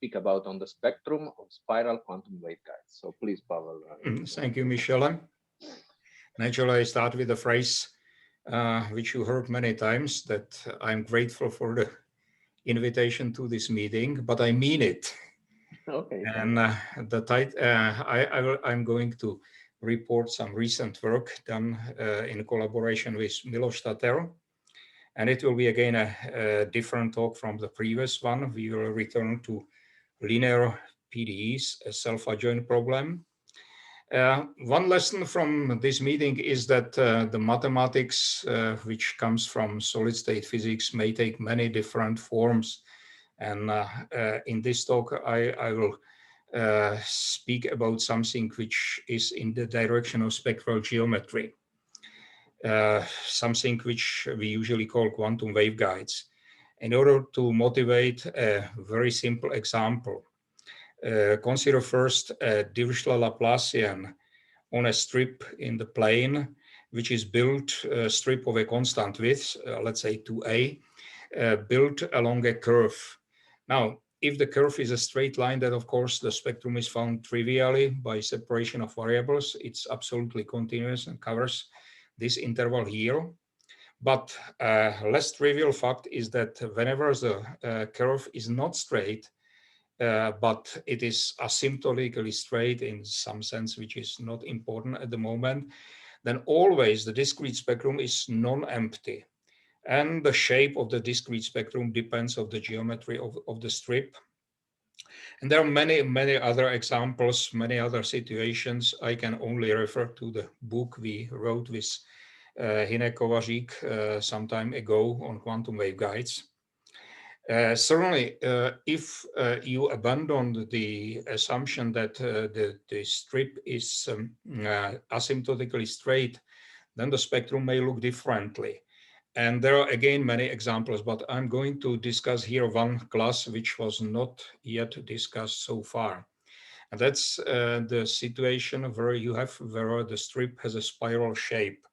speak about on the spectrum of spiral quantum waveguides. So please, Pavel. Thank you, Michelle. Naturally, I start with a phrase which you heard many times, that I'm grateful for the invitation to this meeting, but I mean it. Okay. And I'm going to report some recent work done in collaboration with Miloš Tater. And it will be again a different talk from the previous one. We will return to linear PDEs, a self-adjoint problem. One lesson from this meeting is that the mathematics, which comes from solid-state physics, may take many different forms. And in this talk, I will speak about something which is in the direction of spectral geometry, something which we usually call quantum waveguides. In order to motivate a very simple example, consider first a Dirichlet Laplacian on a strip in the plane, which is built a strip of a constant width, let's say 2a, built along a curve. Now, if the curve is a straight line, then of course the spectrum is found trivially by separation of variables. It's absolutely continuous and covers this interval here. But less trivial fact is that whenever the curve is not straight, but it is asymptotically straight in some sense, which is not important at the moment, then always the discrete spectrum is non-empty. And the shape of the discrete spectrum depends on the geometry of the strip. And there are many, many other examples, many other situations. I can only refer to the book we wrote with Hinek Kovařík some time ago on quantum waveguides. Certainly, if you abandon the assumption that the strip is asymptotically straight, then the spectrum may look differently. And there are again many examples, but I'm going to discuss here one class which was not yet discussed so far. And that's the situation where the strip has a spiral shape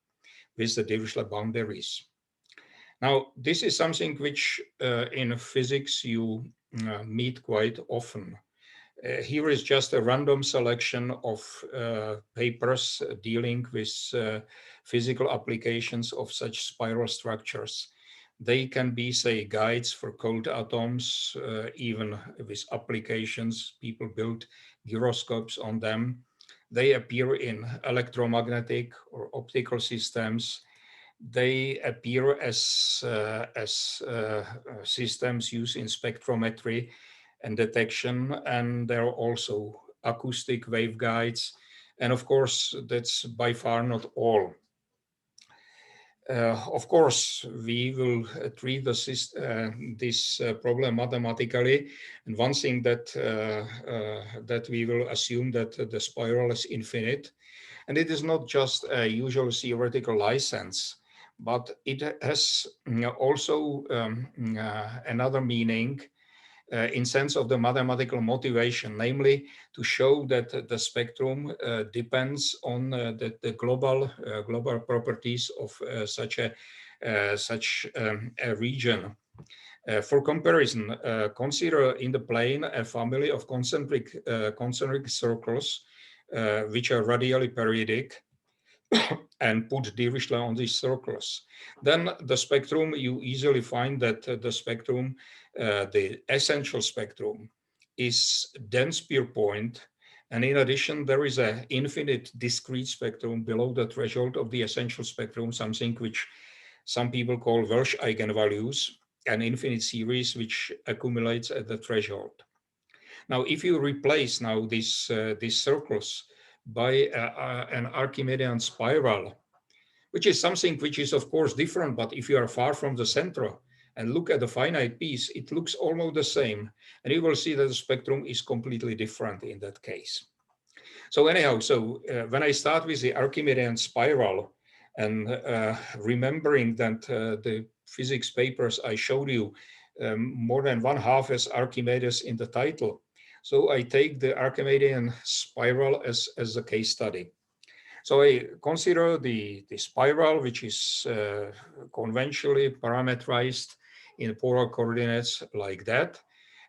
with the Dirichlet boundaries. Now, this is something which in physics you meet quite often. Here is just a random selection of papers dealing with physical applications of such spiral structures. They can be, say, guides for cold atoms, even with applications. People build gyroscopes on them. They appear in electromagnetic or optical systems. They appear as systems used in spectrometry and detection, and there are also acoustic waveguides. And of course, that's by far not all. Of course, we will treat this problem mathematically. And one thing that we will assume that the spiral is infinite. And it is not just a usual theoretical license, but it has also another meaning in sense of the mathematical motivation, namely to show that the spectrum depends on the global properties of such a region. For comparison, consider in the plane a family of concentric circles which are radially periodic, and put Dirichlet on these circles. Then the spectrum, you easily find that the spectrum, the essential spectrum, is dense pure point. And in addition, there is an infinite discrete spectrum below the threshold of the essential spectrum, something which some people call Welsh eigenvalues, an infinite series which accumulates at the threshold. Now, if you replace now these circles by an Archimedean spiral, which is something which is of course different, but if you are far from the center and look at the finite piece, it looks almost the same. And you will see that the spectrum is completely different in that case. So anyhow, when I start with the Archimedean spiral and remembering that the physics papers I showed you, more than one half as Archimedes in the title. So I take the Archimedean spiral as a case study. So I consider the spiral, which is conventionally parameterized in polar coordinates like that.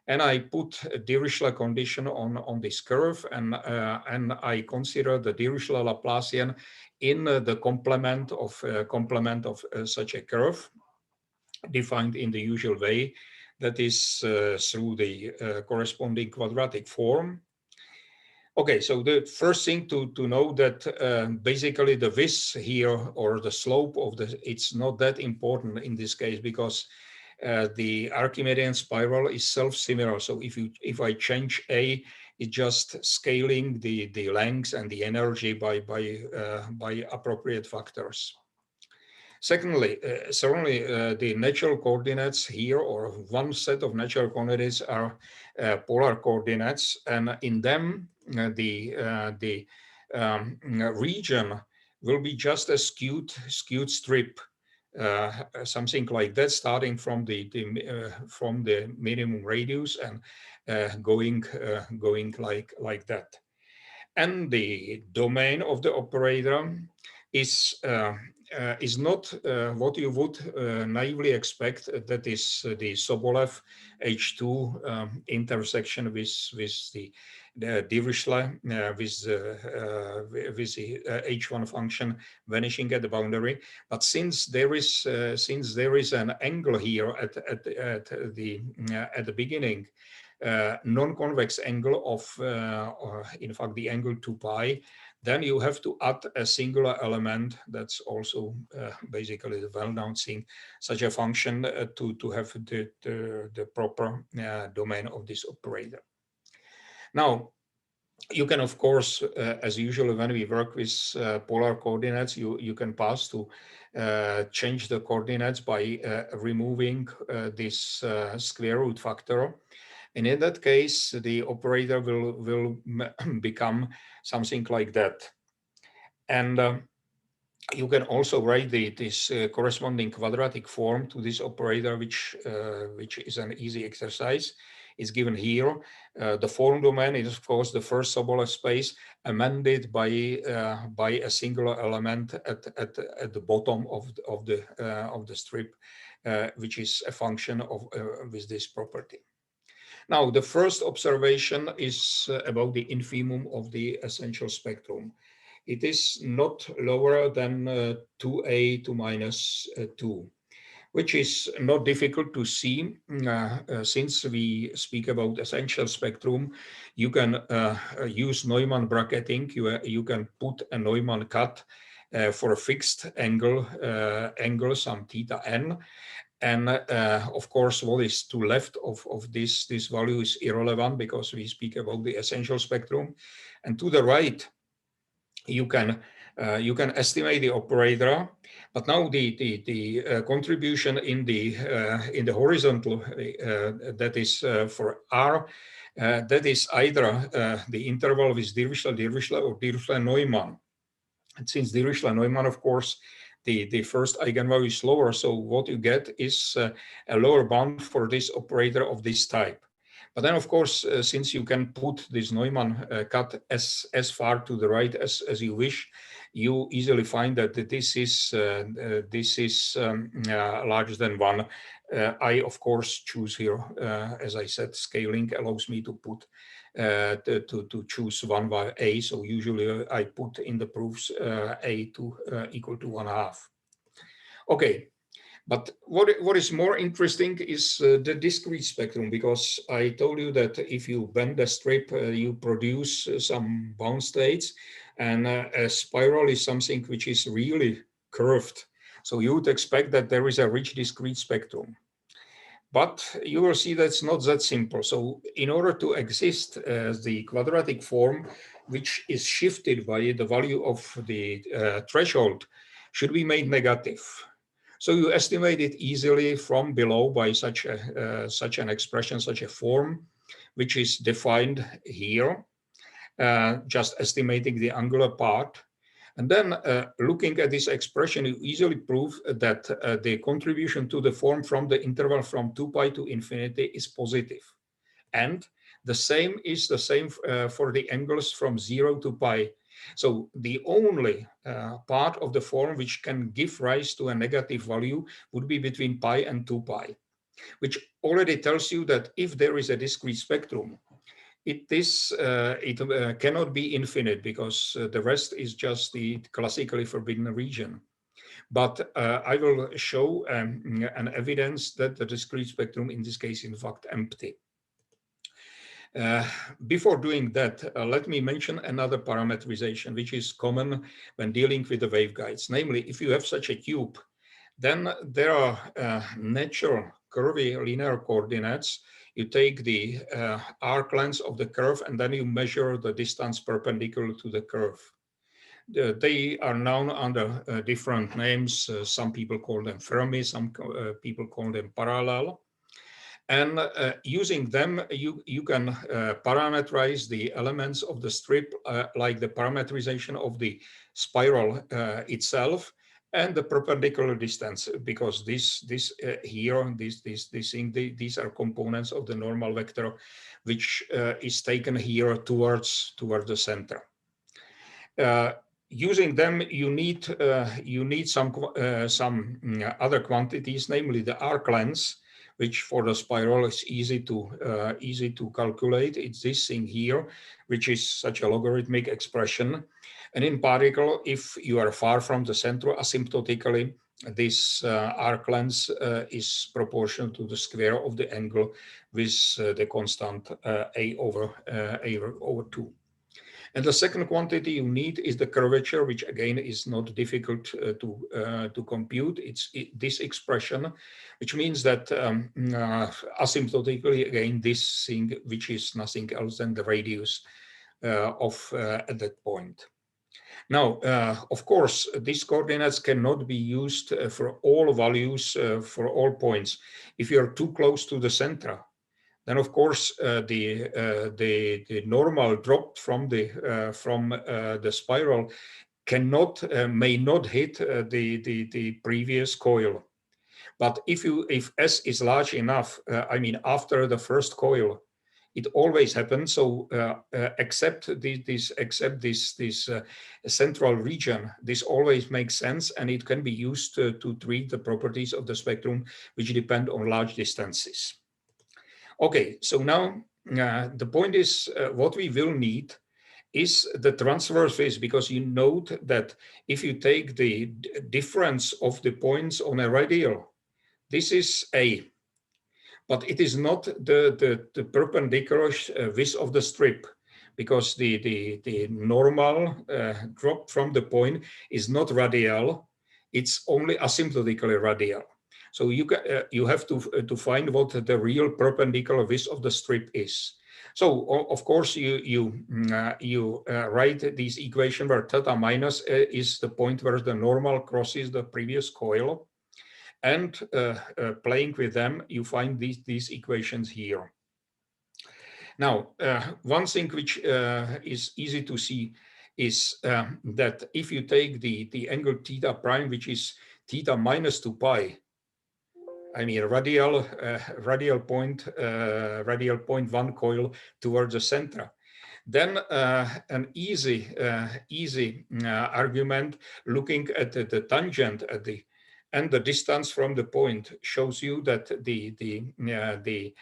and I put a Dirichlet condition on this curve, and I consider the Dirichlet Laplacian in the complement of such a curve, defined in the usual way, that is through the corresponding quadratic form. Okay, so the first thing to know that basically the width here, or the slope of it's not that important in this case, because the Archimedean spiral is self-similar. So if I change A, it's just scaling the length and the energy by appropriate factors. Secondly, certainly the natural coordinates here, or one set of natural coordinates, are polar coordinates, and in them the region will be just a skewed strip, something like that, starting from the minimum radius and going like that. And the domain of the operator is not what you would naively expect, that is the Sobolev H2 intersection with the Dirichlet with the H1 function vanishing at the boundary. But since there is an angle here at the beginning, non-convex angle of in fact the angle 2 pi, then you have to add a singular element. That's also basically the well-known thing, such a function to have the proper domain of this operator. Now, you can, of course, as usual, when we work with polar coordinates, you can pass to change the coordinates by removing this square root factor. And in that case, the operator will become something like that. And you can also write this corresponding quadratic form to this operator, which is an easy exercise. Is given here. The form domain is, of course, the first Sobolev space amended by a singular element at the bottom of the strip, which is a function of with this property. Now, the first observation is about the infimum of the essential spectrum. It is not lower than 2a to minus 2, which is not difficult to see. Since we speak about essential spectrum, you can use Neumann bracketing. You can put a Neumann cut for a fixed angle, some theta n. And of course, what is to left of this value is irrelevant, because we speak about the essential spectrum. And to the right, you can estimate the operator, but now the contribution in the horizontal, that is for R, that is either the interval with Dirichlet or Dirichlet-Neumann. And since Dirichlet-Neumann, of course, the first eigenvalue is lower, so what you get is a lower bound for this operator of this type. But then, of course, since you can put this Neumann cut as far to the right as you wish, you easily find that this is larger than 1. I, of course, choose here, as I said, scaling allows me to put to choose 1 by a. So usually I put in the proofs a to equal to 1/2. Okay. But what is more interesting is the discrete spectrum, because I told you that if you bend a strip, you produce some bound states, and a spiral is something which is really curved. So you would expect that there is a rich discrete spectrum. But you will see that's not that simple. So in order to exist, the quadratic form, which is shifted by the value of the threshold, should be made negative. So you estimate it easily from below by such an expression, such a form, which is defined here, just estimating the angular part. And then looking at this expression, you easily prove that the contribution to the form from the interval from 2 pi to infinity is positive. And the same is the same for the angles from 0 to pi. So the only part of the form which can give rise to a negative value would be between pi and 2 pi. which already tells you that if there is a discrete spectrum, it cannot be infinite, because the rest is just the classically forbidden region. But I will show an evidence that the discrete spectrum in this case in fact empty. Before doing that, let me mention another parameterization which is common when dealing with the waveguides. Namely, if you have such a tube, then there are natural curvilinear coordinates. You take the arc length of the curve and then you measure the distance perpendicular to the curve. They are known under different names. Some people call them Fermi, some people call them parallel. And using them, you can parameterize the elements of the strip, like the parameterization of the spiral itself and the perpendicular distance, because these are components of the normal vector, which is taken here towards the center. Using them, you need some other quantities, namely the arc length, which for the spiral is easy to calculate. It's this thing here, which is such a logarithmic expression. And in particle, if you are far from the center asymptotically, this arc length is proportional to the square of the angle with the constant a over 2. And the second quantity you need is the curvature, which again is not difficult to compute. It's this expression, which means that asymptotically, again, this thing, which is nothing else than the radius at that point. Now, of course, these coordinates cannot be used for all values, for all points. If you're too close to the center, then of course the normal drop from the spiral may not hit the previous coil. But if S is large enough, I mean after the first coil, it always happens. So except this central region, this always makes sense, and it can be used to treat the properties of the spectrum which depend on large distances. Okay, so now the point is what we will need is the transverse phase, because you note that if you take the difference of the points on a radial, this is A, but it is not the perpendicular width of the strip, because the normal drop from the point is not radial, it's only asymptotically radial. So you have to find what the real perpendicular width of the strip is. So of course you write this equation where theta minus is the point where the normal crosses the previous coil, and playing with them, you find these equations here. Now, one thing which is easy to see is that if you take the angle theta prime, which is theta minus 2 pi, I mean radial point 1 coil towards the center, then an easy argument looking at the tangent at and the distance from the point shows you that the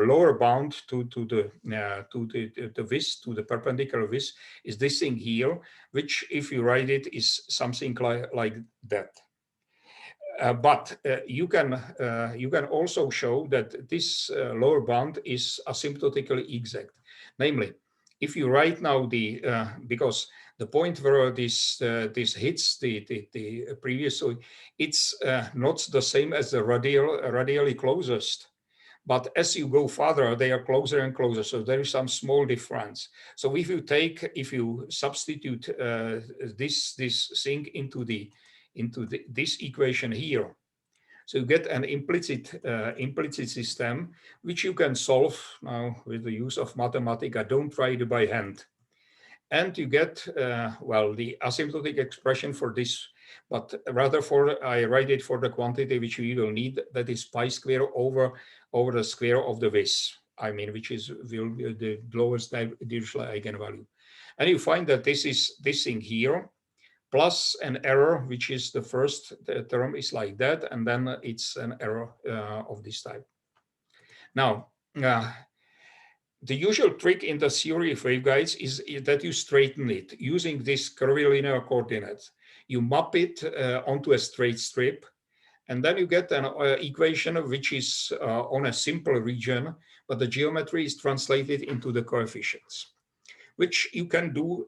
lower bound to the width, to the perpendicular width, is this thing here, which if you write it is something like that. But you can also show that this lower bound is asymptotically exact. Namely, if you write now because the point where this hits the previous, so it's not the same as the radially closest. But as you go farther, they are closer and closer. So there is some small difference. So if you substitute this thing into this equation here, so you get an implicit system, which you can solve now with the use of Mathematica. Don't try it by hand. And you get, well, the asymptotic expression for this, but rather I write it for the quantity which we will need, that is pi square over the square of the width. I mean, which will be the lowest Dirichlet eigenvalue. And you find that this thing here, plus an error, which is the first term is like that, and then it's an error of this type. Now, the usual trick in the theory of waveguides is that you straighten it using this curvilinear coordinates. You map it onto a straight strip, and then you get an equation which is on a simple region, but the geometry is translated into the coefficients, which you can do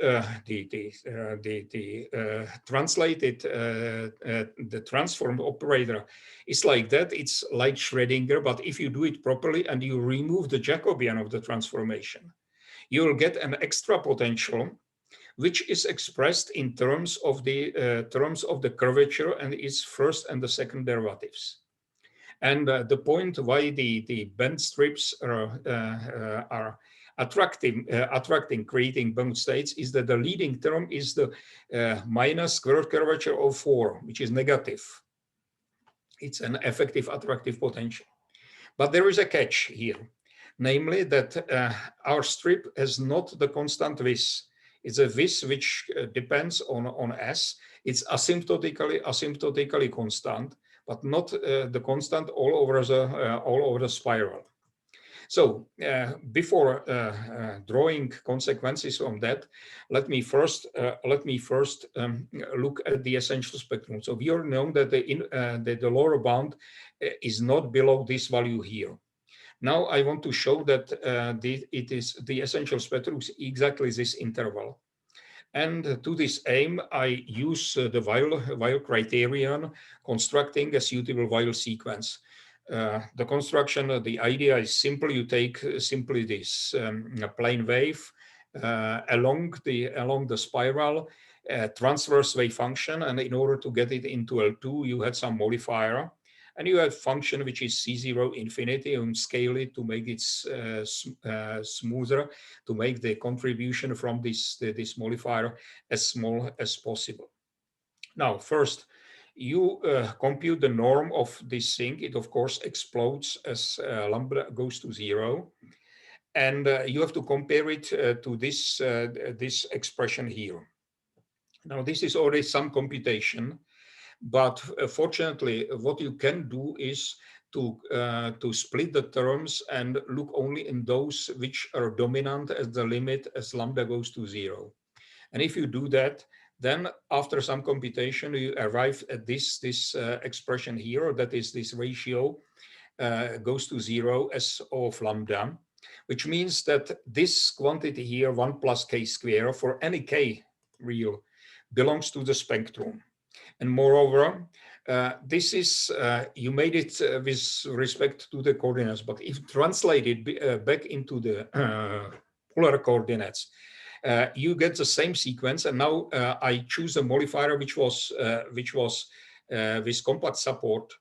translated, the transform operator is like that. It's like Schrödinger, but if you do it properly and you remove the Jacobian of the transformation, you will get an extra potential, which is expressed in terms of the curvature and its first and the second derivatives. And the point why the bend strips are attracting, creating bound states is that the leading term is the minus square curvature of 4, which is negative. It's an effective attractive potential. But there is a catch here, namely that our strip has not the constant vis. It's a vis which depends on S. It's asymptotically constant, but not the constant all over the spiral. So before drawing consequences from that, let me first look at the essential spectrum. So we already know that the lower bound is not below this value here. Now I want to show that the essential spectrum is exactly this interval. And to this aim, I use the Weil criterion, constructing a suitable Weil sequence. The construction, the idea is simple. You take simply this plane wave along the spiral, transverse wave function, and in order to get it into L2, you had some modifier, and you have function which is C0 infinity, and scale it to make it smoother, to make the contribution from this modifier as small as possible. Now, first, you compute the norm of this thing. It, of course, explodes as lambda goes to 0. And you have to compare it to this expression here. Now, this is already some computation. But fortunately, what you can do is to split the terms and look only in those which are dominant as the limit as lambda goes to 0. And if you do that, then after some computation, you arrive at this expression here, that is this ratio goes to 0 as O of lambda, which means that this quantity here, 1 plus k square, for any k real, belongs to the spectrum. And moreover, this is, you made it with respect to the coordinates, but if translated back into the polar coordinates, you get the same sequence. And now I choose a modifier which was with compact support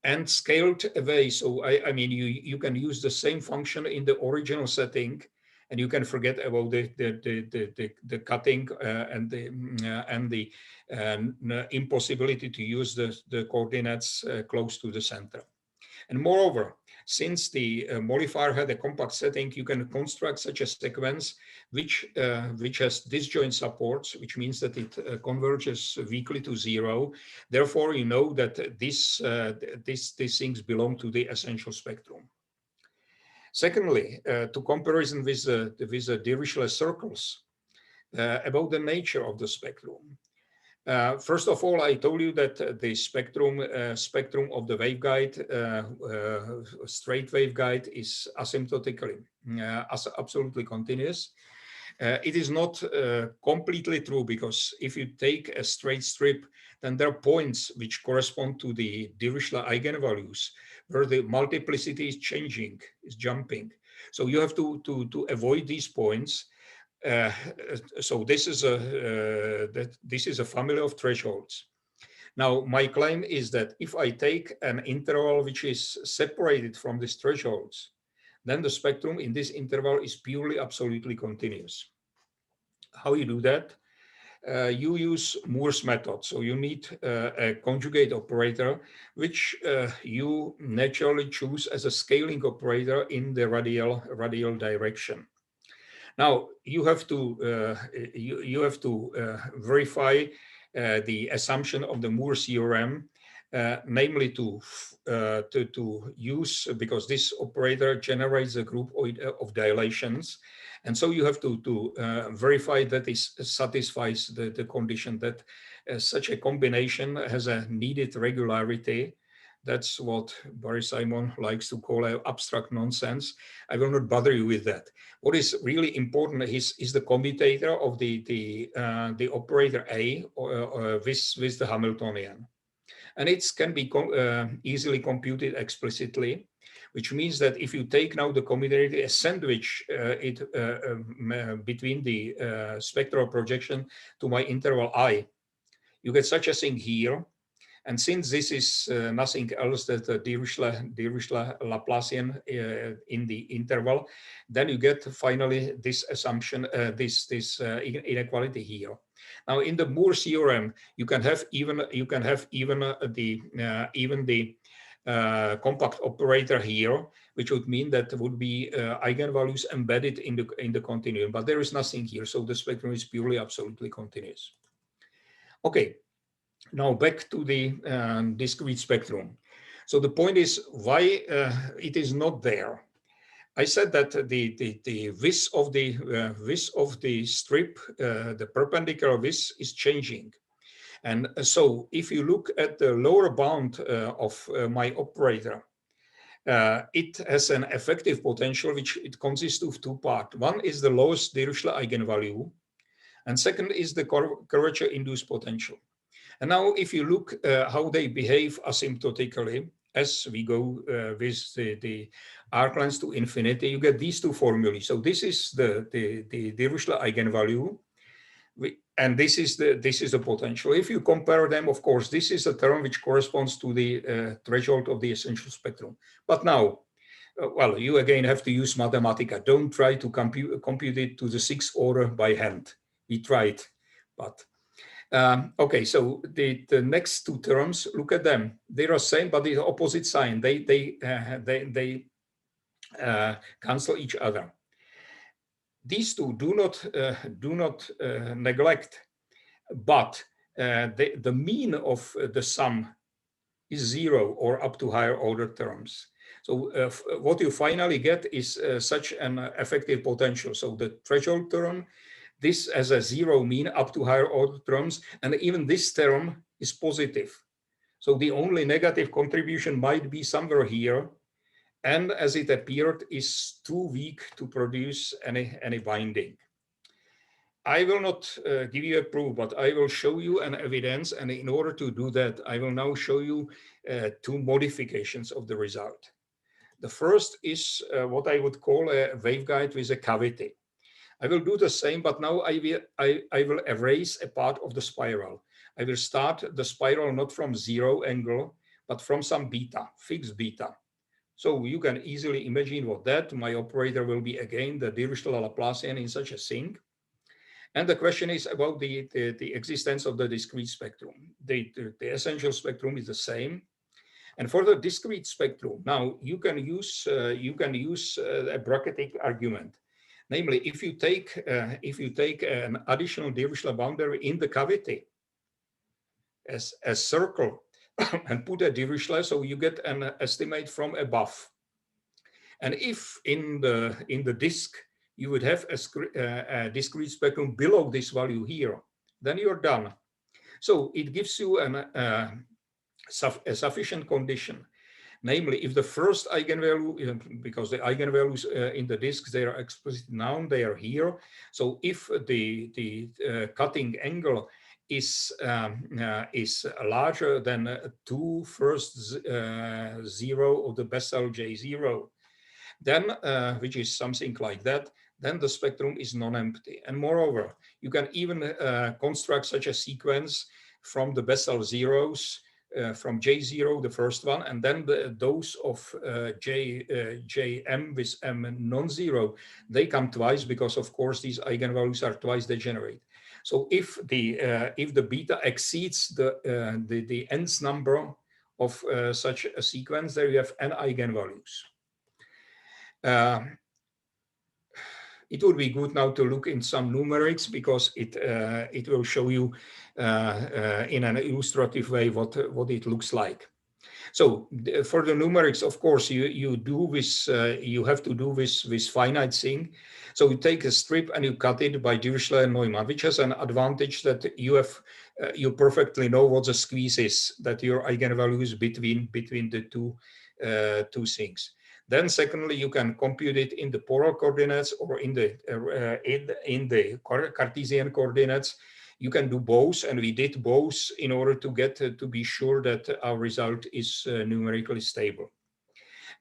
and scaled away. So I mean, you can use the same function in the original setting, and you can forget about the cutting and the impossibility to use the coordinates close to the center. And moreover, since the modifier had a compact setting, you can construct such a sequence which has disjoint supports, which means that it converges weakly to 0. Therefore, you know that these things belong to the essential spectrum. Secondly, to comparison with the Dirichlet circles, about the nature of the spectrum. First of all, I told you that the spectrum of the waveguide, straight waveguide, is asymptotically absolutely continuous. It is not completely true, because if you take a straight strip, then there are points which correspond to the Dirichlet eigenvalues, where the multiplicity is changing, is jumping. So you have to avoid these points. So this is a family of thresholds. Now, my claim is that if I take an interval which is separated from these thresholds, then the spectrum in this interval is purely absolutely continuous. How you do that? You use Moore's method. So you need a conjugate operator, which you naturally choose as a scaling operator in the radial direction. Now you have to verify the assumption of the Moore's theorem, namely to use, because this operator generates a group of dilations. And so you have to verify that this satisfies the condition that such a combination has a needed regularity. That's what Barry Simon likes to call abstract nonsense. I will not bother you with that. What is really important is the commutator of the operator A with the Hamiltonian. And it can be easily computed explicitly, which means that if you take now the commutator, sandwich it between the spectral projection to my interval I, you get such a thing here. And since this is nothing else than the Dirichlet Laplacian in the interval, then you get finally this assumption, this inequality here. Now, in the Moore's theorem, you can have even the compact operator here, which would mean that would be eigenvalues embedded in the continuum. But there is nothing here, so the spectrum is purely absolutely continuous. Okay. Now back to the discrete spectrum. So the point is why it is not there. I said that the width of the strip, the perpendicular width, is changing. And so if you look at the lower bound of my operator, it has an effective potential which it consists of two parts. One is the lowest Dirichlet eigenvalue, and second is the curvature-induced potential. And now if you look how they behave asymptotically, as we go with the arc length to infinity, you get these two formulae. So this is the Dirichlet eigenvalue, and this is the potential. If you compare them, of course, this is a term which corresponds to the threshold of the essential spectrum. But now, well, you again have to use Mathematica. Don't try to compute it to the 6th order by hand. We tried, but okay, so the next two terms, look at them. They are same, but the opposite sign. They cancel each other. These two do not neglect, but the mean of the sum is 0 or up to higher order terms. So what you finally get is such an effective potential. So the threshold term, this as a 0 mean up to higher order terms, and even this term is positive. So the only negative contribution might be somewhere here, and as it appeared, is too weak to produce any binding. I will not give you a proof, but I will show you an evidence, and in order to do that, I will now show you two modifications of the result. The first is what I would call a waveguide with a cavity. I will do the same, but now I will erase a part of the spiral. I will start the spiral not from 0 angle, but from some beta, fixed beta. So you can easily imagine what that, my operator will be again the Dirichlet Laplacian in such a thing. And the question is about the existence of the discrete spectrum. The essential spectrum is the same. And for the discrete spectrum, now you can use a bracketing argument. Namely, if you take an additional Dirichlet boundary in the cavity as a circle and put a Dirichlet, so you get an estimate from above. And if in the disk you would have a discrete spectrum below this value here, then you're done. So it gives you a sufficient condition. Namely, if the first eigenvalue, because the eigenvalues in the disks, they are explicit noun, they are here. So if the cutting angle is larger than 2 first 0 of the Bessel J0, then, which is something like that, then the spectrum is non-empty. And moreover, you can even construct such a sequence from the Bessel zeros, from J0, the first one, and then those of Jm with m non-zero, they come twice because, of course, these eigenvalues are twice degenerate. So if the beta exceeds the nth number of such a sequence, there you have n eigenvalues. it would be good now to look in some numerics, because it will show you in an illustrative way what it looks like. So for the numerics, of course, you do this. You have to do this finite thing. So you take a strip and you cut it by Dirichlet and Neumann, which has an advantage that you have. You perfectly know what the squeeze is, that your eigenvalue is between the two things. Then, secondly, you can compute it in the polar coordinates or in the Cartesian coordinates. You can do both, and we did both in order to get to be sure that our result is numerically stable.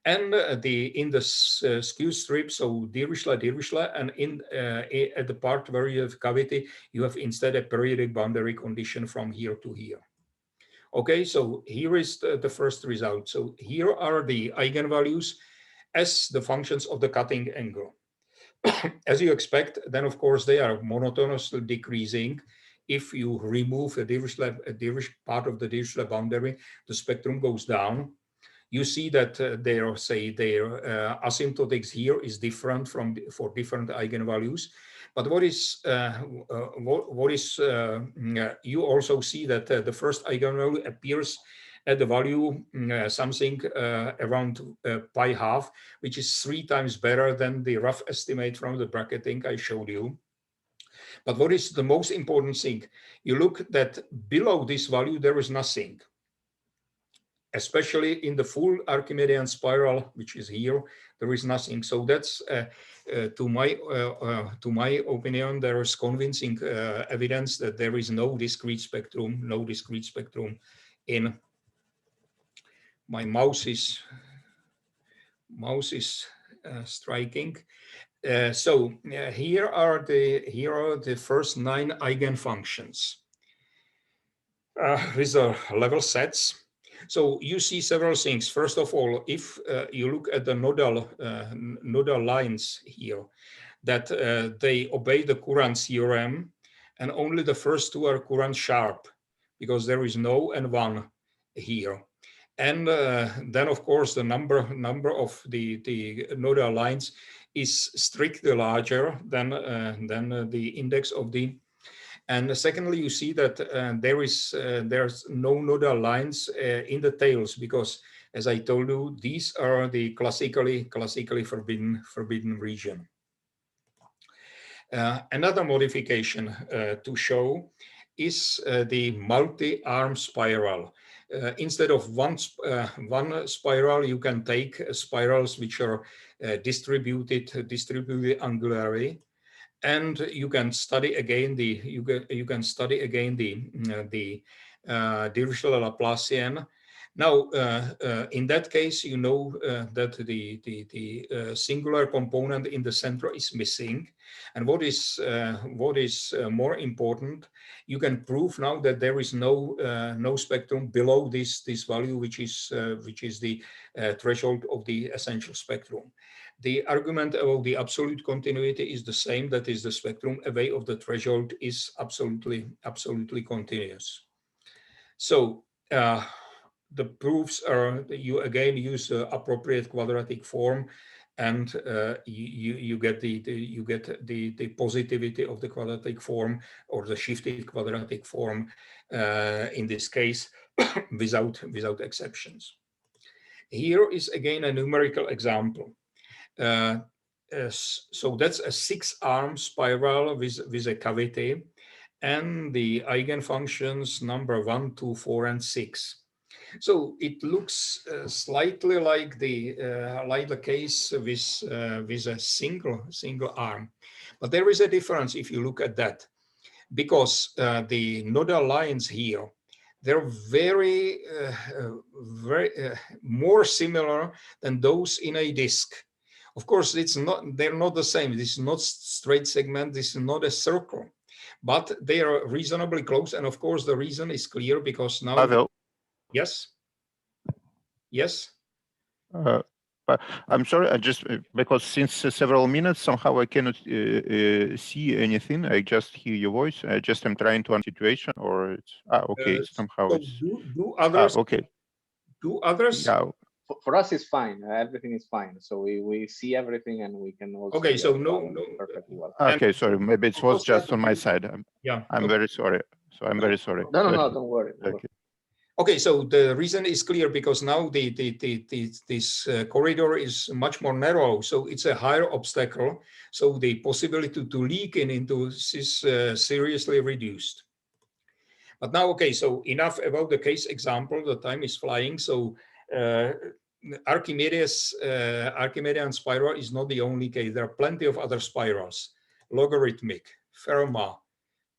And in the skew strip, so Dirichlet, and at the part where you have cavity, you have instead a periodic boundary condition from here to here. Okay, so here is the first result. So here are the eigenvalues as the functions of the cutting angle. As you expect, then of course they are monotonously decreasing. If you remove a part of the Dirichlet boundary, the spectrum goes down. You see that their asymptotics here is different for different eigenvalues. But you also see that the first eigenvalue appears at the value something around pi half, which is 3 times better than the rough estimate from the bracketing I showed you. But what is the most important thing? You look that below this value, there is nothing. Especially in the full Archimedean spiral, which is here, there is nothing. So that's, to my opinion, there is convincing evidence that there is no discrete spectrum in. My mouse is striking. So here are the first 9 eigenfunctions with the level sets. So you see several things. First of all, if you look at the nodal lines here, that they obey the Courant theorem, and only the first 2 are Courant sharp, because there is no and 1 here. And then, of course, the number of the nodal lines is strictly larger than the index of the. And secondly, you see that there's no nodal lines in the tails, because, as I told you, these are the classically forbidden region. Another modification to show is the multi-arm spiral. Instead of one spiral, you can take spirals which are distributed angularly, and you can study again the Dirichlet Laplacian. Now, in that case, you know that the singular component in the center is missing, and what is more important, you can prove now that there is no spectrum below this value, which is the threshold of the essential spectrum. The argument about the absolute continuity is the same. That is, the spectrum away of the threshold is absolutely continuous. So the proofs are that you again use the appropriate quadratic form, and you get the positivity of the quadratic form, or the shifted quadratic form in this case without exceptions. Here is again a numerical example. So that's a 6-arm spiral with a cavity, and the eigenfunctions number 1, 2, 4, and 6. So it looks slightly like the case with a single arm, but there is a difference if you look at that, because the nodal lines here, they're very more similar than those in a disk. Of course, they're not the same. This is not straight segment. This is not a circle, but they are reasonably close. And of course, the reason is clear, because now. Pavel. Yes. Yes. But I'm sorry, because since several minutes, somehow I cannot see anything. I just hear your voice. I'm trying to understand the situation, or it's okay. Somehow so it's do others. okay. Do others? Yeah. for us it's fine. Everything is fine. So we see everything, and we can also Okay, so no, perfectly well. Okay, sorry, maybe it was just on my side. I'm okay. very sorry. So I'm very sorry. No, don't worry. Okay. Okay, so the reason is clear because now this corridor is much more narrow, so it's a higher obstacle. So the possibility to leak into is seriously reduced. But now, okay, so enough about the case example. The time is flying. So Archimedean spiral is not the only case. There are plenty of other spirals: logarithmic, Fermat,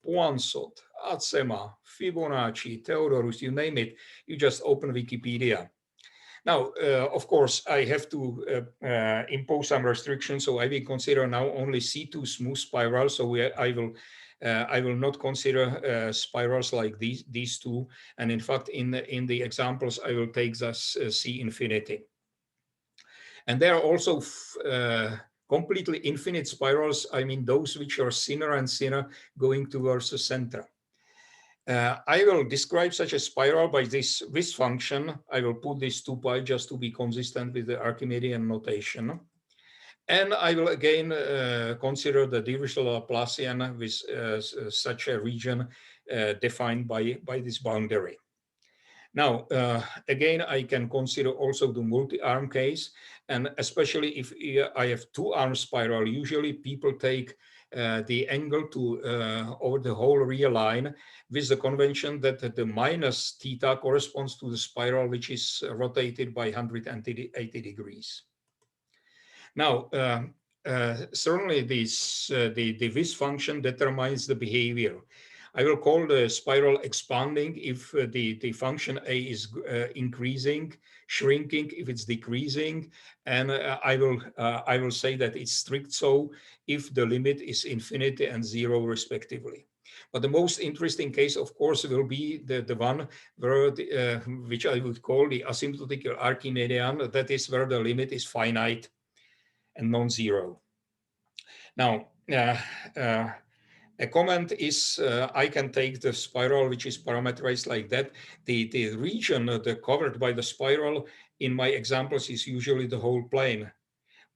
Poinsot, Adsema, Fibonacci, Theodorus, you name it. You just open Wikipedia. Now, of course, I have to impose some restrictions, so I will consider now only C2 smooth spirals. So I will not consider spirals like these two. And in fact, in the examples, I will take thus C infinity. And there are also completely infinite spirals. I mean, those which are thinner and thinner going towards the center. I will describe such a spiral by this function. I will put this 2 pi just to be consistent with the Archimedean notation. And I will again consider the Dirichlet Laplacian with such a region defined by this boundary. Now, again, I can consider also the multi-arm case, and especially if I have 2-arm spiral, usually people take the angle to over the whole real line with the convention that the minus theta corresponds to the spiral which is rotated by 180 degrees. Now, certainly the Vis function determines the behavior. I will call the spiral expanding if the function A is increasing, shrinking if it's decreasing, and I will say that it's strict so if the limit is infinity and 0 respectively. But the most interesting case, of course, will be the one where which I would call the asymptotic Archimedean. That is where the limit is finite and non-zero. Now, a comment is I can take the spiral which is parameterized like that. The region covered by the spiral in my examples is usually the whole plane.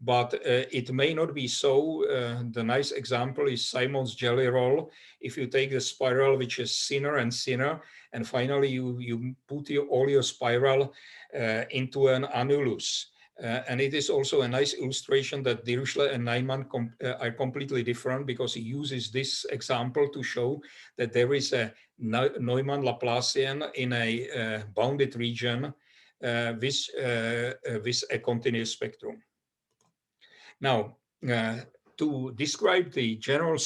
But it may not be so. The nice example is Simon's jelly roll. If you take the spiral which is thinner and thinner, and finally you put all your spiral into an annulus. And it is also a nice illustration that Dirichlet and Neumann are completely different, because he uses this example to show that there is a Neumann Laplacian in a bounded region with a continuous spectrum. Now, to describe the general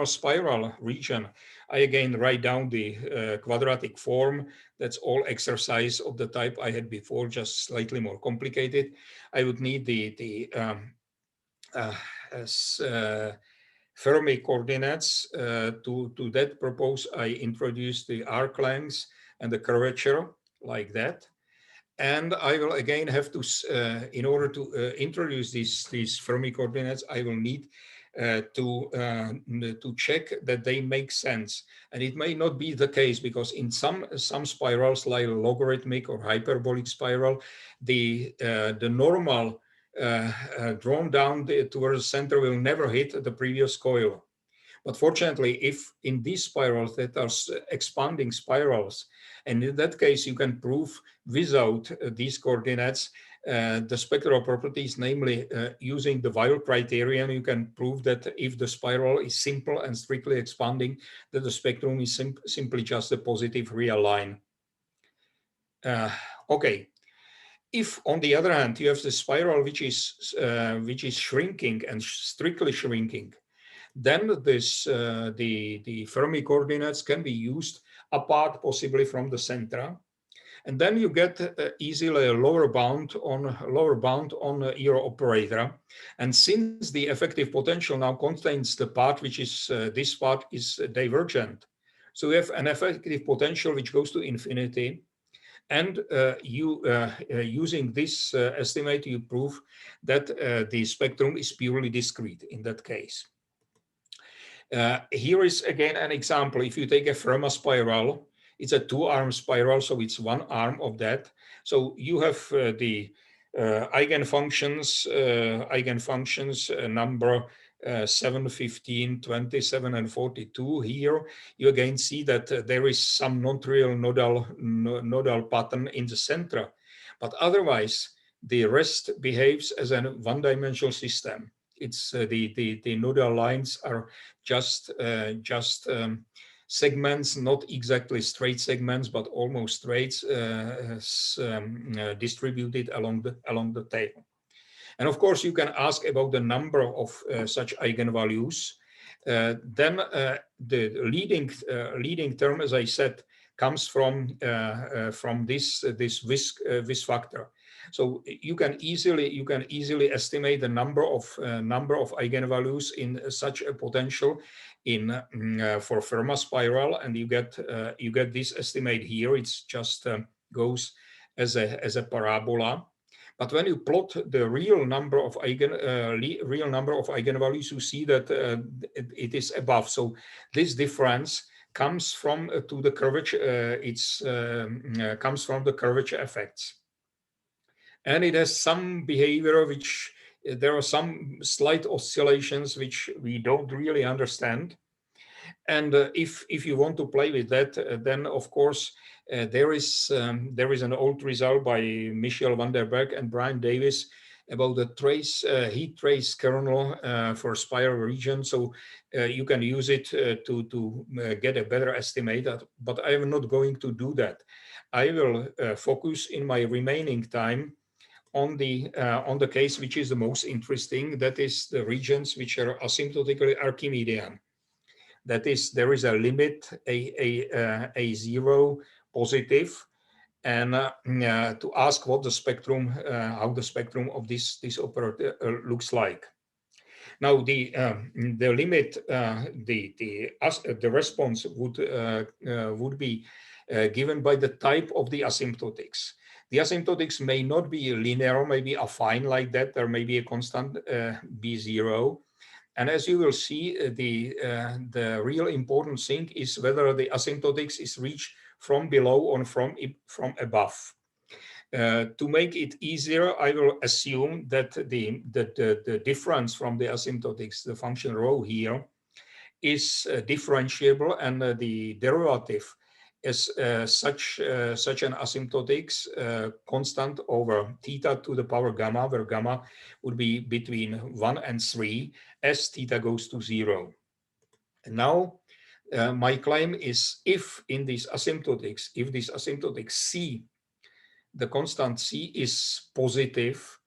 spiral region, I again write down the quadratic form. That's all exercise of the type I had before, just slightly more complicated. I would need the Fermi coordinates. To that purpose, I introduce the arc lengths and the curvature like that. And I will again have to, in order to introduce these Fermi coordinates, I will need to check that they make sense. And it may not be the case, because in some spirals, like logarithmic or hyperbolic spiral, the normal drawn down towards the center will never hit the previous coil. But fortunately, if in these spirals that are expanding spirals, and in that case, you can prove without these coordinates the spectral properties, namely using the Weyl criterion, you can prove that if the spiral is simple and strictly expanding, that the spectrum is simply just a positive real line. Okay. If, on the other hand, you have the spiral which is shrinking and strictly shrinking, then this the Fermi coordinates can be used apart, possibly from the center, and then you get easily a lower bound on your operator. And since the effective potential now contains the part which is this part is divergent, so we have an effective potential which goes to infinity. And using this estimate, you prove that the spectrum is purely discrete in that case. Here is again an example. If you take a Fermat spiral, it's a two-arm spiral, so it's one arm of that. So you have the eigenfunctions number 7, 15, 27, and 42. Here you again see that there is some non-trivial nodal pattern in the center, but otherwise the rest behaves as a one-dimensional system. It's the nodal lines are just segments, not exactly straight segments, but almost straight, distributed along the table. And of course, you can ask about the number of such eigenvalues. Then the leading term, as I said, comes from this Vis factor. So you can easily estimate the number of eigenvalues in such a potential for Fermat spiral, and you get this estimate here. It's just goes as a parabola. But when you plot the real number of eigenvalues, you see that it is above. So this difference comes from to the curvature. Comes from the curvature effects, and it has some behavior which there are some slight oscillations which we don't really understand. And if you want to play with that, then of course there is an old result by Michel van der Berg and Brian Davis about the heat trace kernel for spiral region. So you can use it to get a better estimate. But I am not going to do that. I will focus in my remaining time on the case which is the most interesting. That is the regions which are asymptotically Archimedean. That is, there is a limit, a zero positive, and to ask what the spectrum, how the spectrum of this operator looks like. Now the limit, the response would be given by the type of the asymptotics. The asymptotics may not be linear, maybe affine like that. There may be a constant B0. And as you will see, the real important thing is whether the asymptotics is reached from below or from above. To make it easier, I will assume that the difference from the asymptotics, the function rho here, is differentiable, and the derivative is such an asymptotics constant over theta to the power gamma, where gamma would be between 1 and 3 as theta goes to 0. And now my claim is, if this asymptotic C, the constant C is positive,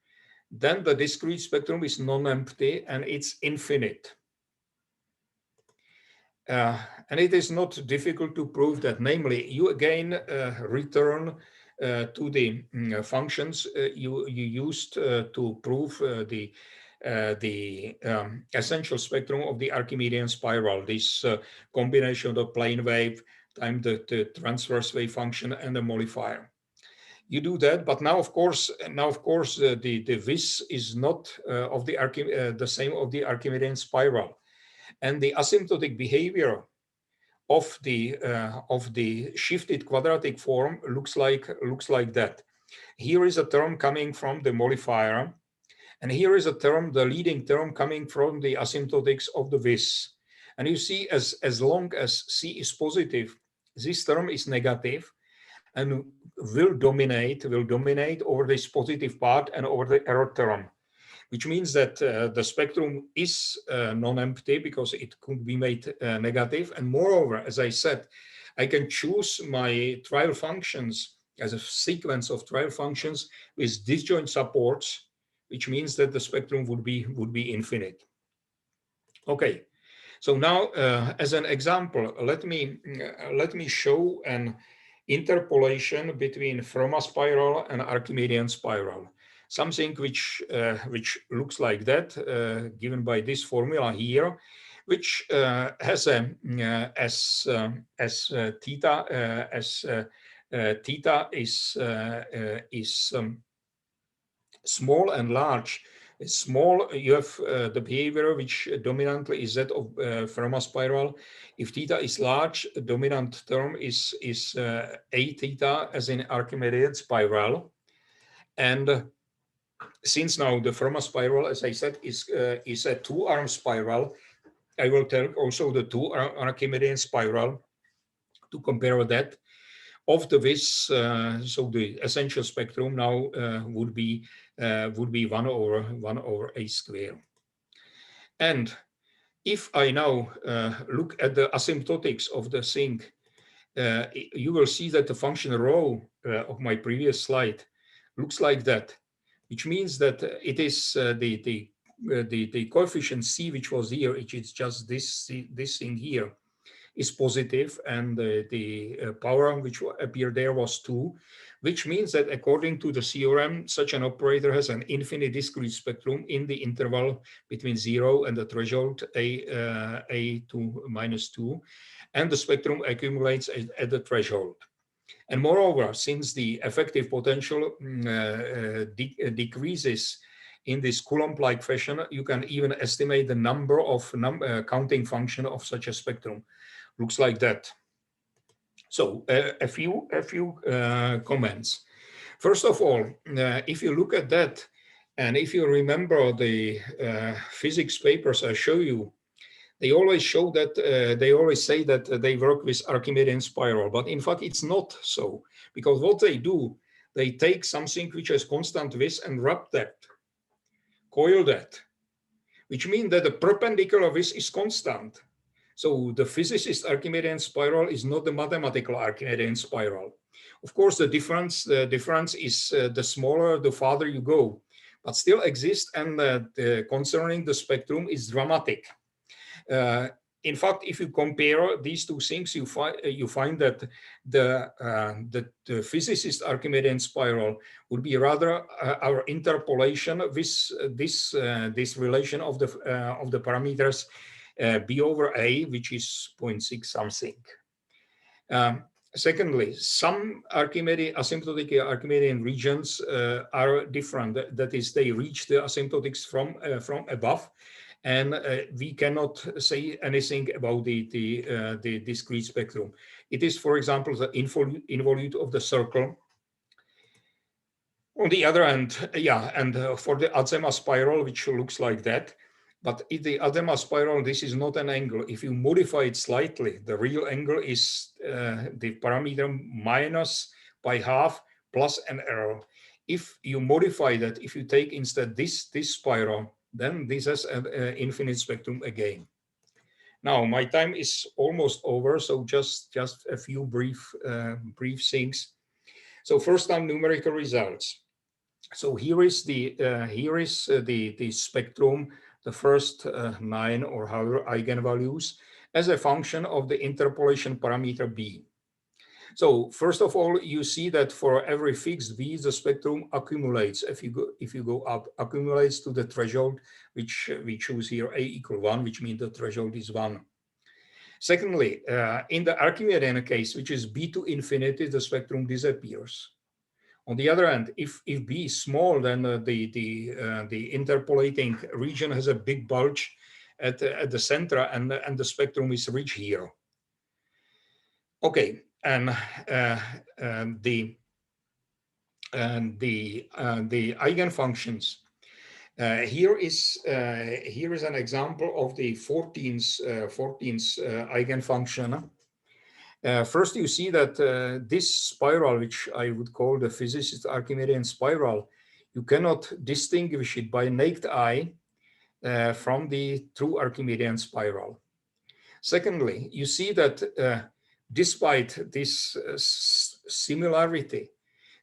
then the discrete spectrum is non-empty and it's infinite. And it is not difficult to prove that. Namely, you again return to the functions you used to prove the essential spectrum of the Archimedean spiral. This combination of the plane wave times the transverse wave function and the modifier. You do that, but now of course the Vis is not of the same of the Archimedean spiral. And the asymptotic behavior of the shifted quadratic form looks like that. Here is a term coming from the modifier, and here is a term, the leading term, coming from the asymptotics of the Vis. And you see, as long as C is positive, this term is negative and will dominate over this positive part and over the error term, which means that the spectrum is non-empty because it could be made negative. And moreover, as I said, I can choose my trial functions as a sequence of trial functions with disjoint supports, which means that the spectrum would be infinite. Okay, so now as an example, let me show an interpolation between Fermat spiral and Archimedean spiral. Something which looks like that, given by this formula here, which has theta is small and large, Small, you have the behavior which dominantly is that of Fermat spiral. If theta is large, the dominant term is a theta, as in Archimedean spiral. And since now the Fermat spiral, as I said, is a two-arm spiral, I will tell also the two-Archimedean spiral to compare with that. Of the Vis, so the essential spectrum now would be 1 over a square. And if I now look at the asymptotics of the thing, you will see that the function rho of my previous slide looks like that, which means that it is the coefficient c, which was here, which is just this thing here, is positive, and the power which appeared there was 2, which means that according to the theorem, such an operator has an infinite discrete spectrum in the interval between 0 and the threshold a to -2, and the spectrum accumulates at the threshold. And moreover, since the effective potential decreases in this Coulomb-like fashion, you can even estimate the number of counting function of such a spectrum. Looks like that. So a few comments. First of all, if you look at that, and if you remember the physics papers I show you, they always show that they always say that they work with Archimedean spiral, but in fact it's not so, because what they do, they take something which has constant vis and wrap that, coil that, which means that the perpendicular vis is constant. So the physicist Archimedean spiral is not the mathematical Archimedean spiral. Of course, the difference is the smaller, the farther you go, but still exists, and concerning the spectrum is dramatic. In fact, if you compare these two things, you find that the physicist Archimedean spiral would be rather our interpolation with this relation of the parameters b over a, which is 0.6 something. Secondly, some asymptotic Archimedean regions are different. That is, they reach the asymptotics from above, and we cannot say anything about the discrete spectrum. It is, for example, the involute of the circle. On the other hand, and for the Azema spiral, which looks like that, but in the Azema spiral, this is not an angle. If you modify it slightly, the real angle is the parameter minus by half plus an error. If you modify that, if you take instead this spiral, then this has an infinite spectrum again. Now my time is almost over, so just a few brief things. So first time numerical results. So here is the spectrum, the first 9 or however eigenvalues, as a function of the interpolation parameter b. So first of all, you see that for every fixed b, the spectrum accumulates. If you go up, accumulates to the threshold, which we choose here a equal 1, which means the threshold is 1. Secondly, in the Archimedean case, which is b to infinity, the spectrum disappears. On the other hand, if b is small, then the interpolating region has a big bulge at the center, and the spectrum is reached here. Okay, and the eigenfunctions. Here is an example of the 14th eigenfunction. First, you see that this spiral, which I would call the physicist Archimedean spiral, you cannot distinguish it by naked eye from the true Archimedean spiral. Secondly, you see that despite this similarity,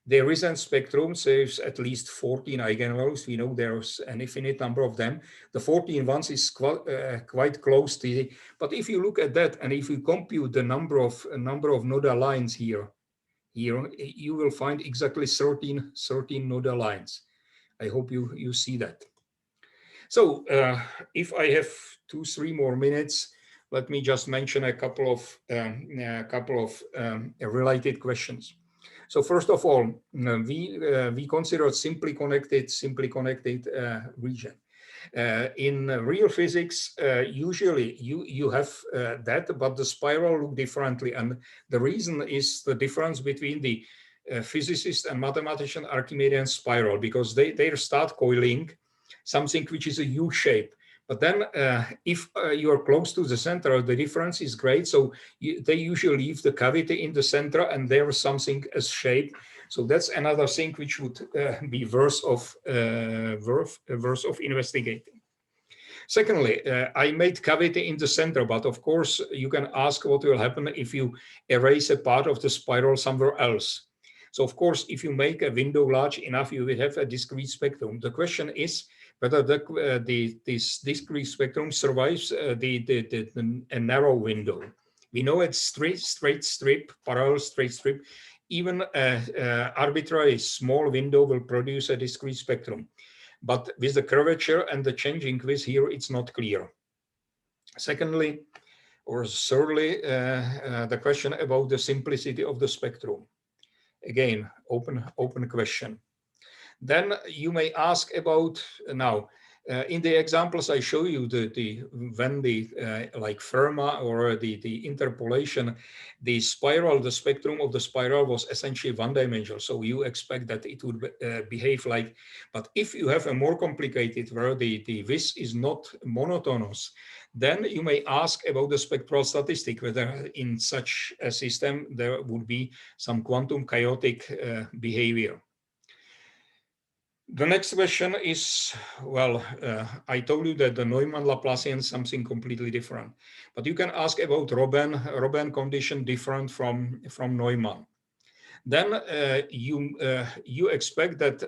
there is a spectrum, says at least 14 eigenvalues. We know there's an infinite number of them. The 14 ones is quite close to it. But if you look at that, and if you compute the number of nodal lines here, you will find exactly 13 nodal lines. I hope you see that. So if I have 2-3 more minutes, let me just mention a couple of related questions. So first of all, we consider simply connected region. In real physics, usually you have that, but the spiral look differently, and the reason is the difference between the physicist and mathematician Archimedean spiral, because they start coiling something which is a U shape. But then if you are close to the center, the difference is great. So they usually leave the cavity in the center and there is something as shape. So that's another thing which would be worth of investigating. Secondly, I made cavity in the center, but of course you can ask what will happen if you erase a part of the spiral somewhere else. So of course, if you make a window large enough, you will have a discrete spectrum. The question is whether this discrete spectrum survives a narrow window. We know it's straight strip, parallel straight strip. Even an arbitrary small window will produce a discrete spectrum. But with the curvature and the changing width here, it's not clear. Secondly, or thirdly, the question about the simplicity of the spectrum. Again, open question. Then you may ask about now. In the examples I show you, when the like Fermat or the interpolation, the spectrum of the spiral was essentially one-dimensional. So you expect that it would behave like. But if you have a more complicated where the width is not monotonous, then you may ask about the spectral statistic, whether in such a system there would be some quantum chaotic behavior. The next question is, well, I told you that the Neumann-Laplacian is something completely different, but you can ask about Robin condition different from Neumann. Then you expect that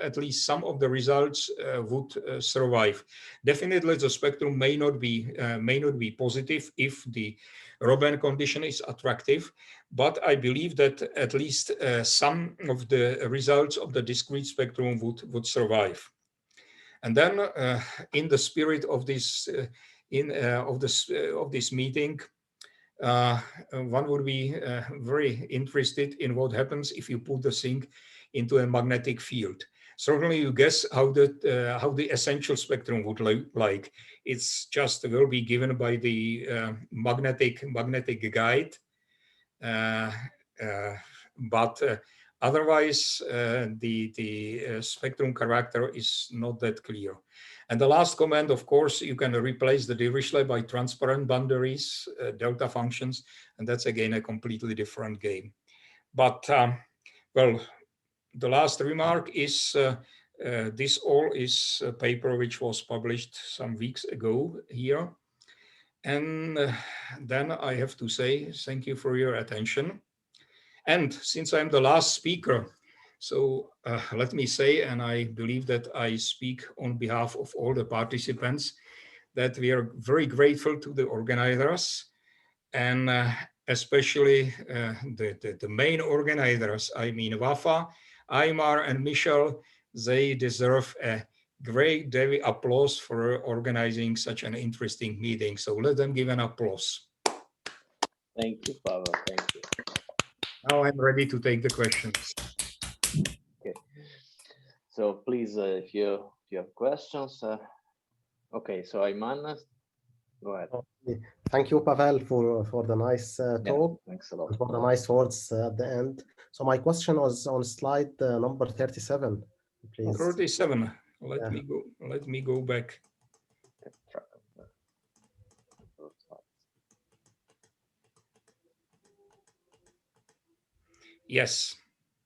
at least some of the results would survive. Definitely, the spectrum may not be positive if the Robin condition is attractive, but I believe that at least some of the results of the discrete spectrum would survive. And then, in the spirit of this this meeting, one would be very interested in what happens if you put the thing into a magnetic field. Certainly, you guess how the essential spectrum would look like. It's just will be given by the magnetic guide, but otherwise the spectrum character is not that clear. And the last comment, of course, you can replace the Dirichlet by transparent boundaries, delta functions, and that's again a completely different game. But well, the last remark is this all is a paper which was published some weeks ago here. And then I have to say thank you for your attention. And since I'm the last speaker, so let me say, and I believe that I speak on behalf of all the participants, that we are very grateful to the organizers, and especially the main organizers, I mean Wafa, Aymar, and Michel. They deserve a great daily applause for organizing such an interesting meeting. So let them give an applause. Thank you, Pavel. Thank you. Now I'm ready to take the questions. Okay. So please, if you have questions. Okay, so Ayman, go ahead. Okay. Thank you, Pavel, for the nice talk. Thanks a lot. And for the nice words at the end. So my question was on slide number 37, please. 37. Let me go back. Yes.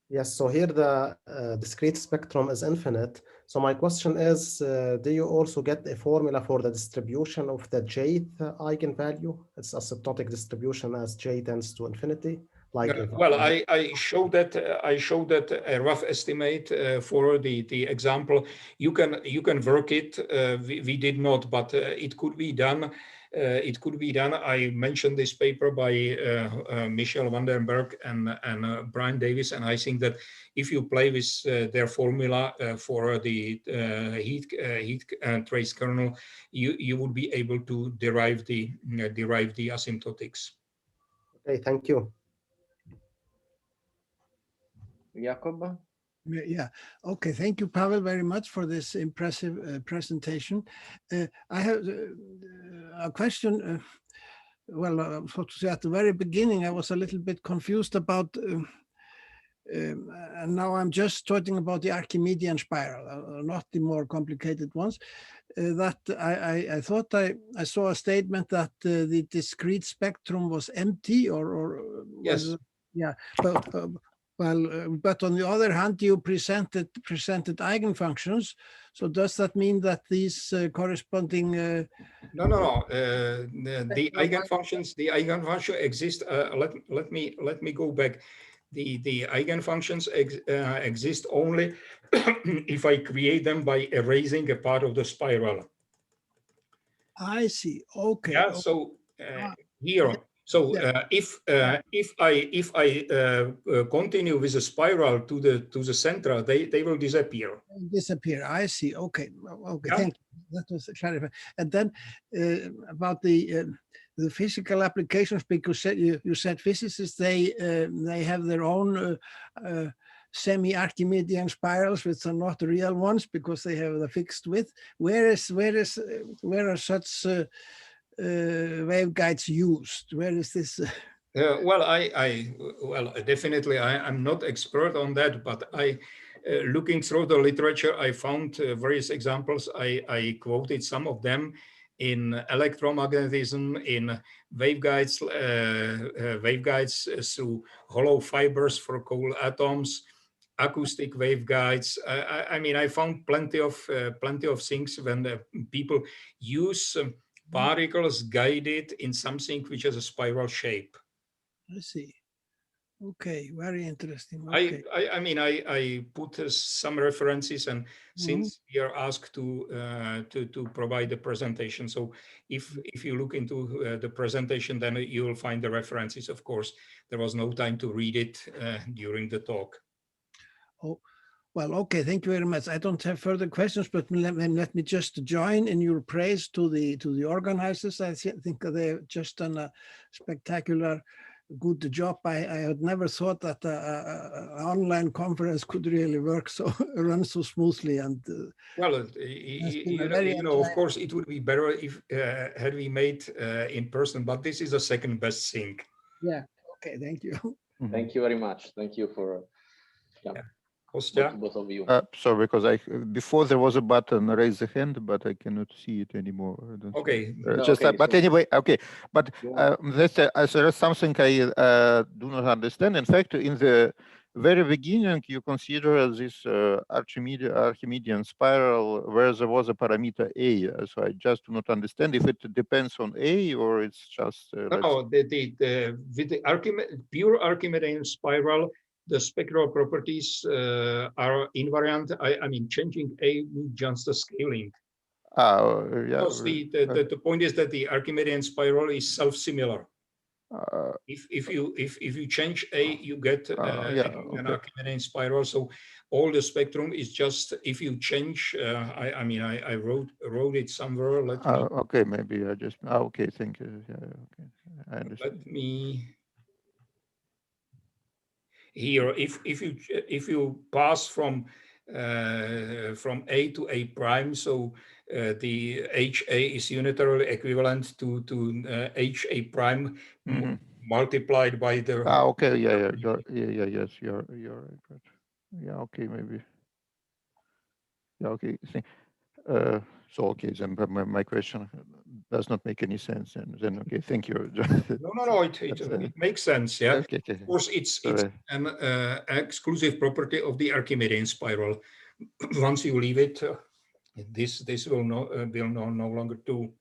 Yes, so here the discrete spectrum is infinite. So my question is, do you also get a formula for the distribution of the jth eigenvalue? It's asymptotic distribution as j tends to infinity. Like well, I showed that a rough estimate for the example. You can work it. We did not, but it could be done. It could be done. I mentioned this paper by Michel Vandenberg and Brian Davis, and I think that if you play with their formula for the heat trace kernel, you would be able to derive the asymptotics. Okay, thank you. Jakob? Yeah. Okay. Thank you, Pavel, very much for this impressive presentation. I have a question. So to say, at the very beginning, I was a little bit confused about, and now I'm just talking about the Archimedean spiral, not the more complicated ones. That I thought I saw a statement that the discrete spectrum was empty, or Yes. yeah, but on the other hand, you presented eigenfunctions. So does that mean that these corresponding No. The eigenfunction exist. Let me go back. The eigenfunctions exist only if I create them by erasing a part of the spiral. I see. Okay. Yeah. Okay. So here. So if I continue with a spiral to the center, they will disappear. Disappear. I see. Okay. Okay. Yeah. Thank you. That was clarified. And then about the physical applications, because you said physicists they have their own semi-Archimedean spirals, which are not the real ones because they have the fixed width. Where are such waveguides used? Where is this? Well, definitely I'm not expert on that, but looking through the literature, I found various examples. I quoted some of them in electromagnetism, in waveguides, through hollow fibers for cold atoms, acoustic waveguides. I mean, I found plenty of things when people use particles guided in something which has a spiral shape. I see. Okay, very interesting. Okay. I mean, I put some references, and since we are asked to provide the presentation, so if you look into the presentation, then you will find the references. Of course, there was no time to read it during the talk. Oh, well, okay. Thank you very much. I don't have further questions, but let me just join in your praise to the organizers. I think they've just done a spectacular, good job. I had never thought that an online conference could really work run so smoothly. And well, of course, it would be better if had we made in person, but this is the second best thing. Yeah. Okay. Thank you. Thank you very much. Thank you for both of you. Sorry, because before there was a button raise the hand, but I cannot see it anymore. Okay. But anyway, okay. But there's something I do not understand. In fact, in the very beginning, you consider this Archimedean spiral where there was a parameter A. So I just do not understand if it depends on A or it's just. No, with the pure Archimedean spiral, the spectral properties are invariant. I mean, changing A means just the scaling. Yeah. Because the point is that the Archimedean spiral is self-similar. If you change A, you get an Archimedean spiral. So all the spectrum is just if you change. I mean, I wrote it somewhere. Let me. Okay, maybe I just. Okay, thank you. Yeah, okay, I understand. Let me. Here, if you pass from A to A prime, so the HA is unitarily equivalent to HA prime multiplied by the. Okay, yeah, yes, you're right. Yeah, okay, maybe. Yeah, okay. So okay, then my question does not make any sense, and then okay, thank you. No, it makes sense, yeah. Okay. Of course, it's an exclusive property of the Archimedean spiral. Once you leave it, this will no longer do.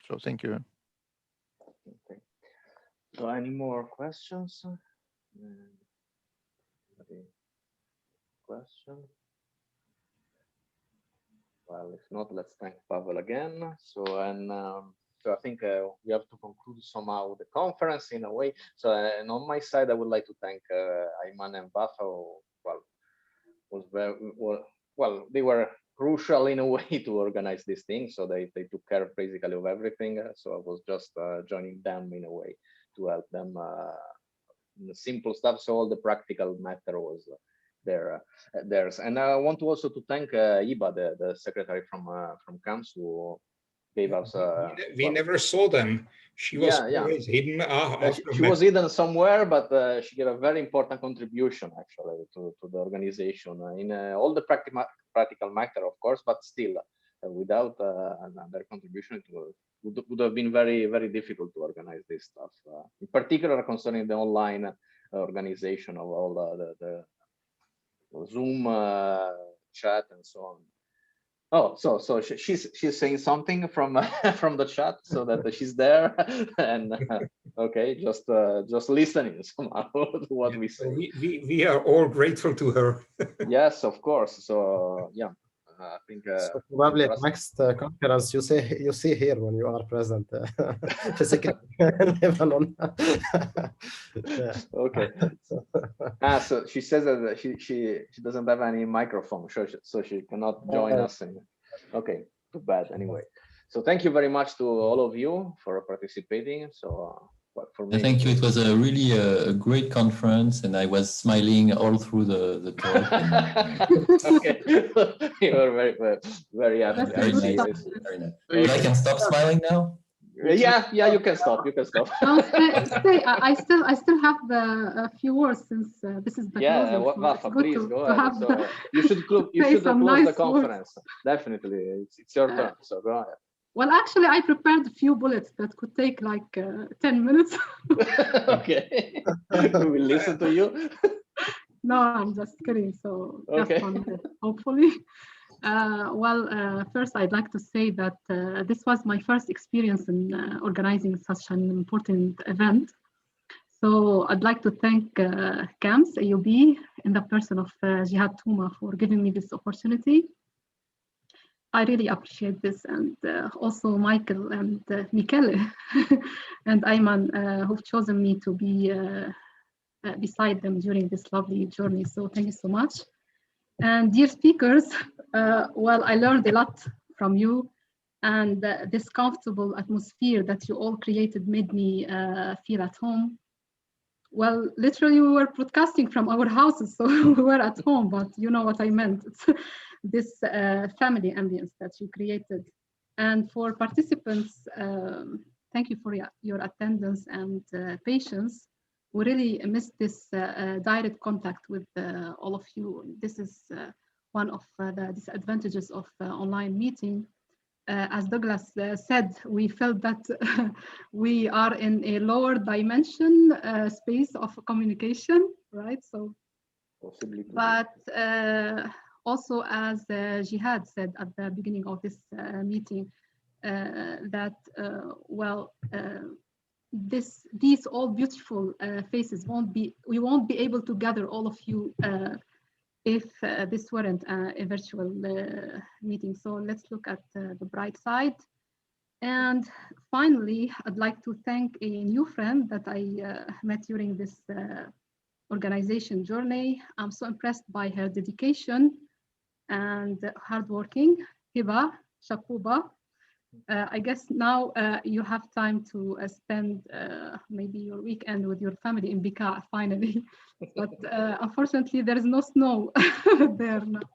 So thank you. Okay. So any more questions? Well, if not, let's thank Pavel again. So I think we have to conclude somehow the conference in a way. So and on my side, I would like to thank Ayman and Pavel. Well, they were crucial in a way to organize this thing. So they took care basically of everything. So I was just joining them in a way to help them the simple stuff. So all the practical matter was theirs. And I want to also to thank Iba, the secretary from CAMS, who gave us. We never saw them. She was always hidden. She was hidden somewhere, but she gave a very important contribution actually to the organization in all the practical matter, of course, but still without another contribution, it would have been very, very difficult to organize this stuff, in particular concerning the online organization of all the Zoom chat and so on. Oh, so she's saying something from from the chat, so that she's there and okay, just listening somehow to what we say. We are all grateful to her. Yes, of course. So yeah, I think so probably next conference you see here when you are present physically in Lebanon. Yeah. Okay. So she says that she doesn't have any microphone, so she cannot join us. Okay, too bad. Anyway, so thank you very much to all of you for participating. So for me, thank you. It was a really a great conference, and I was smiling all through the talk. Okay, you were very happy. Very nice. Very nice. But I can stop smiling now. Yeah, you can stop. You can stop. No, stay. I still have a few words since this is the closing. Wafa, please go ahead. So you should close the conference. Definitely, it's your turn. So go ahead. Well, actually, I prepared a few bullets that could take like 10 minutes. Okay, we will listen to you. No, I'm just kidding. So okay. Hopefully. First, I'd like to say that this was my first experience in organizing such an important event. So I'd like to thank CAMS, AUB, in the person of Jihad Touma for giving me this opportunity. I really appreciate this, and also Michael and Michele and Ayman, who've chosen me to be beside them during this lovely journey. So thank you so much. And dear speakers, I learned a lot from you, and this comfortable atmosphere that you all created made me feel at home. Well, literally we were broadcasting from our houses, so we were at home, but you know what I meant. It's this family ambience that you created. And for participants, thank you for your attendance and patience. We really missed this direct contact with all of you. This is one of the disadvantages of online meeting. As Douglas said, we felt that we are in a lower dimension space of communication, right? So, but also as Jihad said at the beginning of this meeting, that these all beautiful faces we won't be able to gather all of you if this weren't a virtual meeting. So let's look at the bright side. And finally, I'd like to thank a new friend that I met during this organization journey. I'm so impressed by her dedication and hardworking. Hiba Shakuba. I guess now you have time to spend maybe your weekend with your family in Bika finally, but unfortunately there is no snow there now.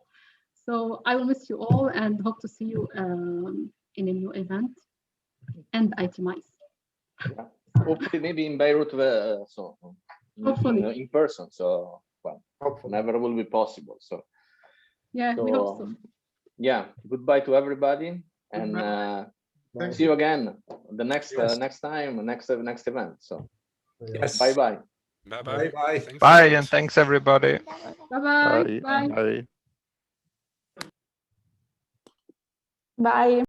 So I will miss you all and hope to see you in a new event and ITMICE. Yeah. Hopefully maybe in Beirut, so hopefully in person. So whenever will be possible. So yeah, we hope so. Yeah, goodbye to everybody. And see you again the next next event. So yes, bye. Bye, and thanks everybody. Bye. Bye. Bye.